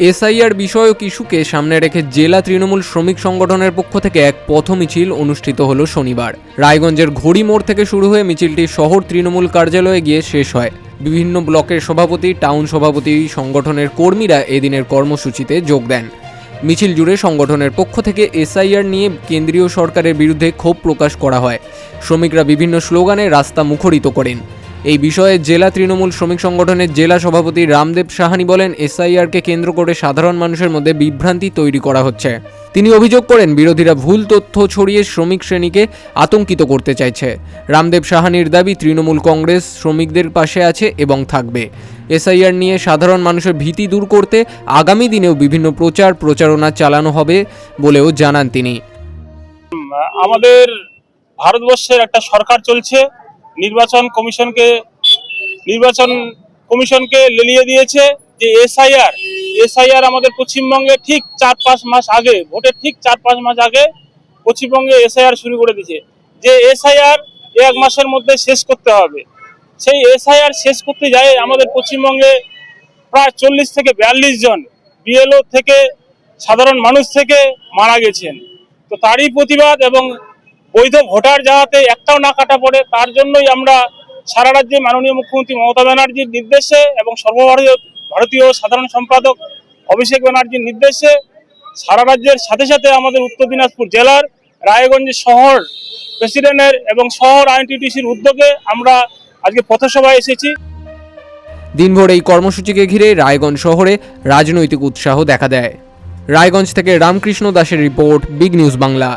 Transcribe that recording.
SIR বিষয়ক ইস্যুকে সামনে রেখে জেলা তৃণমূল শ্রমিক সংগঠনের পক্ষ থেকে এক পথ মিছিল অনুষ্ঠিত হলো শনিবার। রায়গঞ্জের ঘড়ি মোড় থেকে শুরু হয়ে মিছিলটি শহর তৃণমূল কার্যালয়ে গিয়ে শেষ হয়। বিভিন্ন ব্লকের সভাপতি, টাউন সভাপতি, সংগঠনের কর্মীরা এদিনের কর্মসূচিতে যোগ দেন। মিছিল জুড়ে সংগঠনের পক্ষ থেকে এসআইআর নিয়ে কেন্দ্রীয় সরকারের বিরুদ্ধে ক্ষোভ প্রকাশ করা হয়। শ্রমিকরা বিভিন্ন স্লোগানে রাস্তা মুখরিত করেন। এই বিষয়ে জেলা তৃণমূল শ্রমিক সংগঠনের জেলা সভাপতি রামদেব সাহানি বলেন, এসআইআরকে কেন্দ্র করে সাধারণ মানুষের মধ্যে বিভ্রান্তি তৈরি করা হচ্ছে। তিনি অভিযোগ করেন, বিরোধীরা ভুল তথ্য ছড়িয়ে শ্রমিক শ্রেণীকে আতঙ্কিত করতে চাইছে। রামদেব সাহানির দাবি, তৃণমূল কংগ্রেস শ্রমিকদের পাশে আছে এবং থাকবে। এসআইআর নিয়ে সাধারণ মানুষের ভীতি দূর করতে আগামী দিনেও বিভিন্ন প্রচারণা চালানো হবে বলেও জানান তিনি। আমাদের ভারতবর্ষের একটা সরকার চলছে, নির্বাচন কমিশনকে লেলিয়ে দিয়েছে যে এসআইআর আমাদের পশ্চিমবঙ্গে ঠিক 4-5 মাস আগে, ভোটের ঠিক 4-5 মাস আগে পশ্চিমবঙ্গে এসআইআর শুরু করে দিয়েছে। যে এসআইআর 1 মাসের মধ্যে শেষ করতে হবে। সেই এসআইআর শেষ করতে যায় আমাদের পশ্চিমবঙ্গে প্রায় 40 থেকে 42 জন বিএলও থেকে সাধারণ মানুষ থেকে মারা গেছেন। তো তারই প্রতিবাদ এবং বৈধ ভোটার যাতে একটাও না কাটা পড়ে, তার জন্যই আমরা সারা রাজ্যে মাননীয় মুখ্যমন্ত্রী মমতা ব্যানার্জির নির্দেশে এবং সর্বভারতীয় সাধারণ সম্পাদক অভিষেক ব্যানার্জির নির্দেশে সারা রাজ্যের সাথে সাথে আমাদের উত্তর দিনাজপুর জেলার রায়গঞ্জ শহর প্রেসিডেন্টের এবং শহর আইনটিটিসির উদ্যোগে আমরা আজকে পথসভায় এসেছি। দিনভর এই কর্মসূচিকে ঘিরে রায়গঞ্জ শহরে রাজনৈতিক উৎসাহ দেখা দেয়। রায়গঞ্জ থেকে রামকৃষ্ণ দাসের রিপোর্ট, বিগ নিউজ বাংলা।